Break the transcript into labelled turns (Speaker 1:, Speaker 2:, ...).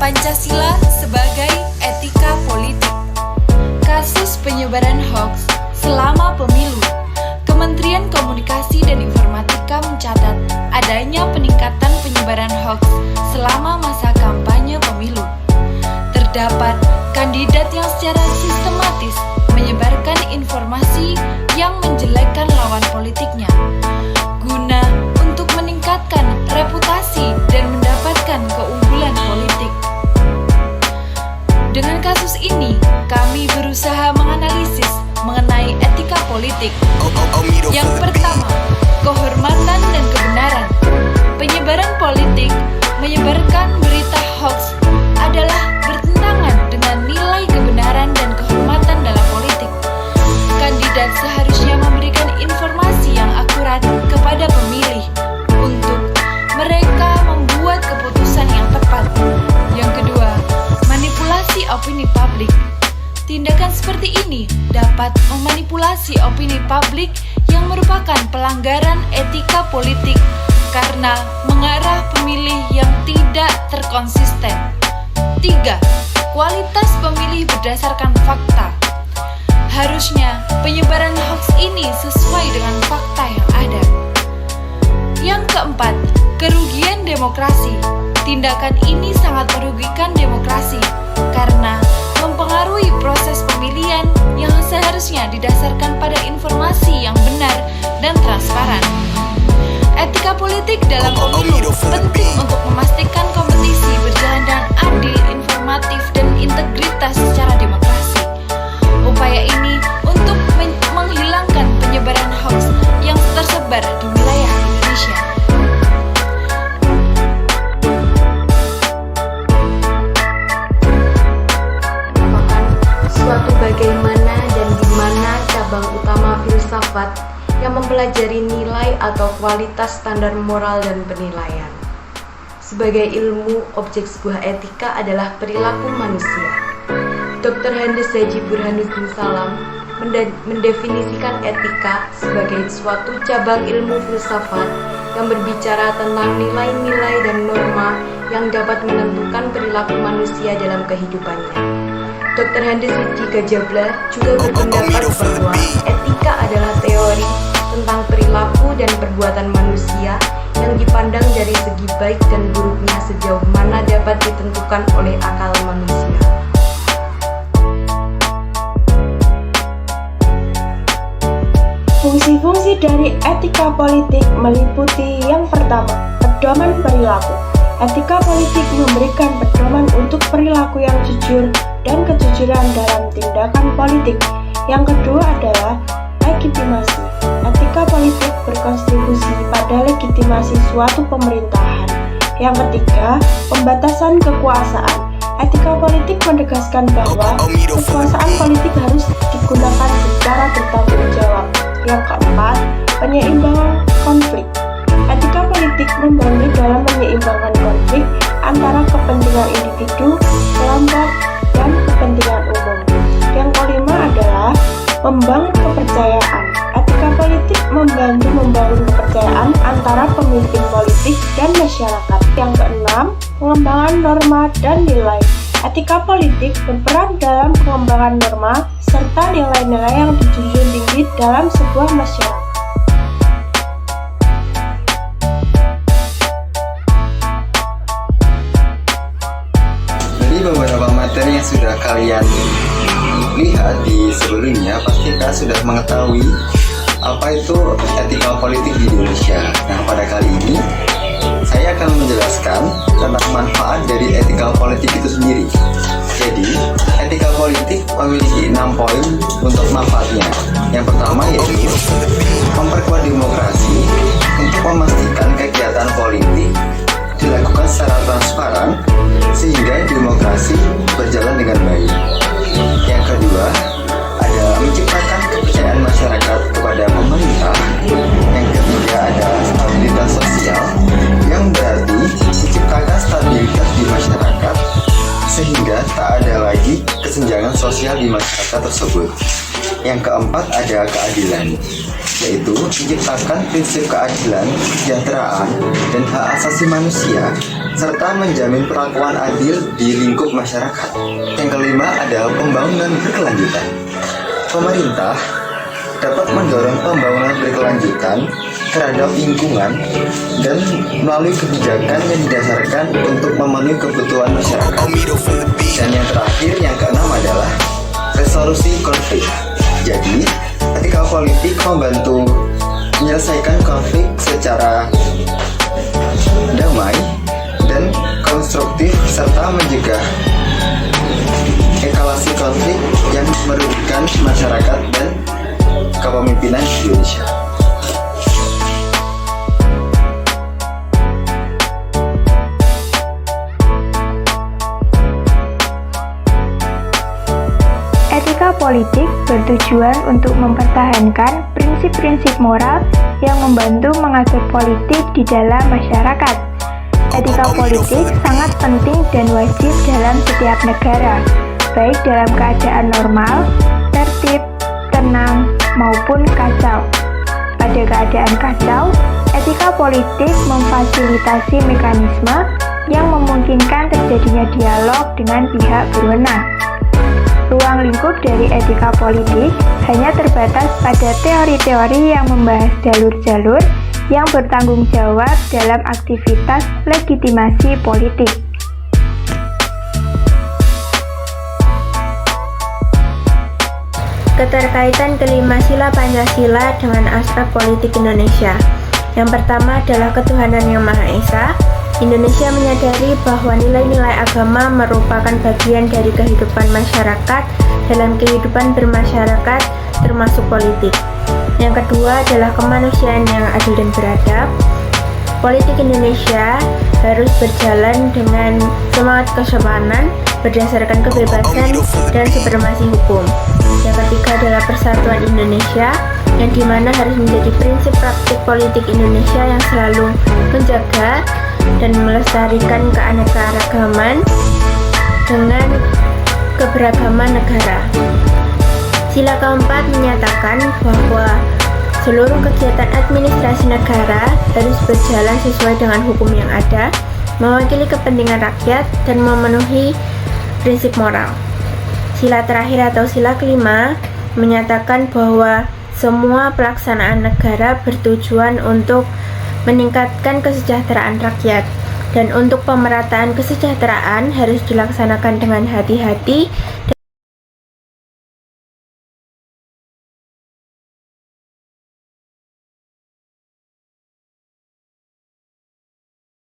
Speaker 1: Pancasila sebagai etika politik. Kasus penyebaran hoaks selama pemilu. Kementerian Komunikasi dan Informatika mencatat adanya peningkatan penyebaran hoaks selama masa kampanye pemilu. Terdapat kandidat yang secara sistematis menyebarkan informasi yang menjelekkan lawan politiknya, guna untuk meningkatkan reputasi dan mendapatkan keunggulan politik. Dengan kasus ini, kami berusaha menganalisis mengenai etika politik. Yang pertama, kehormatan dan kebenaran. Penyebaran politik menyebarkan berita hoax adalah bertentangan dengan nilai kebenaran dan kehormatan dalam politik. Kandidat seharusnya memberikan informasi yang akurat kepada pemilih untuk mereka membuat keputusan yang tepat. Yang kedua, manipulasi opini publik. Tindakan seperti ini dapat memanipulasi opini publik yang merupakan pelanggaran etika politik karena mengarah pemilih yang tidak terkonsisten. 3. Kualitas pemilih berdasarkan fakta. Harusnya penyebaran hoax ini sesuai dengan fakta yang ada. Yang keempat, kerugian demokrasi. Tindakan ini sangat merugikan demokrasi karena mempengaruhi proses pemilihan yang seharusnya didasarkan pada informasi yang benar dan transparan. Etika politik dalam pemilu penting untuk memastikan kompetisi berjalan dengan adil, informatif, dan integritas secara demokrasi. Upaya ini untuk menghilangkan penyebaran hoax yang tersebar di wilayah Indonesia.
Speaker 2: Suatu bagaimana dan di mana cabang utama filsafat yang mempelajari nilai atau kualitas standar moral dan penilaian. Sebagai ilmu, objek sebuah etika adalah perilaku manusia. Dr. Handes Haji Burhanuddin Salam mendefinisikan etika sebagai suatu cabang ilmu filsafat yang berbicara tentang nilai-nilai dan norma yang dapat menentukan perilaku manusia dalam kehidupannya. Dr. Handes Haji Gajabla juga berpendapat bahwa etika adalah teori tentang perilaku dan perbuatan manusia yang dipandang dari segi baik dan buruknya sejauh mana dapat ditentukan oleh akal manusia.
Speaker 3: Fungsi-fungsi dari etika politik meliputi yang pertama, pedoman perilaku. Etika politik memberikan pedoman untuk perilaku yang jujur dan kejujuran dalam tindakan politik. Yang kedua adalah legitimasi. Etika politik berkontribusi pada legitimasi suatu pemerintahan. Yang ketiga, pembatasan kekuasaan. Etika politik menegaskan bahwa kekuasaan politik harus digunakan secara bertanggung jawab. Yang keempat, penyeimbangan konflik. Etika politik membantu dalam menyeimbangkan konflik antara kepentingan individu, kelompok, dan kepentingan umum. Yang kelima adalah membangun kepercayaan. Etika politik membantu membangun kepercayaan antara pemimpin politik dan masyarakat. Yang keenam, pengembangan norma dan nilai. Etika politik berperan dalam pengembangan norma serta nilai-nilai yang dijunjung tinggi dalam sebuah masyarakat.
Speaker 4: Beberapa materi yang sudah kalian lihat di sebelumnya pasti kalian sudah mengetahui apa itu etika politik di Indonesia. Nah, pada kali ini saya akan menjelaskan tentang manfaat dari etika politik itu sendiri. Jadi, etika politik memiliki 6 poin untuk manfaatnya. Yang pertama yaitu memperkuat demokrasi untuk memastikan kegiatan politik dilakukan secara transparan sehingga demokrasi berjalan dengan baik. Yang kedua, ada menciptakan kepercayaan masyarakat kepada pemerintah. Yang ketiga adalah stabilitas sosial, yang berarti menciptakan stabilitas di masyarakat sehingga tak ada lagi kesenjangan sosial di masyarakat tersebut. Yang keempat ada keadilan. yaitu menciptakan prinsip keadilan, kesejahteraan, dan hak asasi manusia, serta menjamin perlakuan adil di lingkup masyarakat. Yang kelima adalah pembangunan berkelanjutan. Pemerintah dapat mendorong pembangunan berkelanjutan terhadap lingkungan dan melalui kebijakan yang didasarkan untuk memenuhi kebutuhan masyarakat. Dan yang terakhir, yang keenam adalah resolusi konflik. Jadi, etika politik membantu menyelesaikan konflik secara damai dan konstruktif serta mencegah eskalasi konflik yang merugikan masyarakat dan kepemimpinan Indonesia.
Speaker 3: Etika politik bertujuan untuk mempertahankan prinsip-prinsip moral yang membantu mengatur politik di dalam masyarakat. Etika politik sangat penting dan wajib dalam setiap negara, baik dalam keadaan normal, tertib, tenang, maupun kacau. Pada keadaan kacau, etika politik memfasilitasi mekanisme yang memungkinkan terjadinya dialog dengan pihak berwenang. Ruang lingkup dari etika politik hanya terbatas pada teori-teori yang membahas jalur-jalur yang bertanggung jawab dalam aktivitas legitimasi politik. Keterkaitan kelima sila Pancasila dengan aspek politik Indonesia. Yang pertama adalah ketuhanan yang Maha Esa. Indonesia menyadari bahwa nilai-nilai agama merupakan bagian dari kehidupan masyarakat dalam kehidupan bermasyarakat termasuk politik. Yang kedua adalah kemanusiaan yang adil dan beradab. Politik Indonesia harus berjalan dengan semangat kesopanan berdasarkan kebebasan dan supremasi hukum. Yang ketiga adalah persatuan Indonesia, yang dimana harus menjadi prinsip praktik politik Indonesia yang selalu menjaga dan melestarikan keanekaragaman dengan keberagaman negara. Sila keempat menyatakan bahwa seluruh kegiatan administrasi negara harus berjalan sesuai dengan hukum yang ada, mewakili kepentingan rakyat, dan memenuhi prinsip moral. Sila terakhir atau sila kelima menyatakan bahwa semua pelaksanaan negara bertujuan untuk meningkatkan kesejahteraan rakyat, dan untuk pemerataan kesejahteraan harus dilaksanakan dengan hati-hati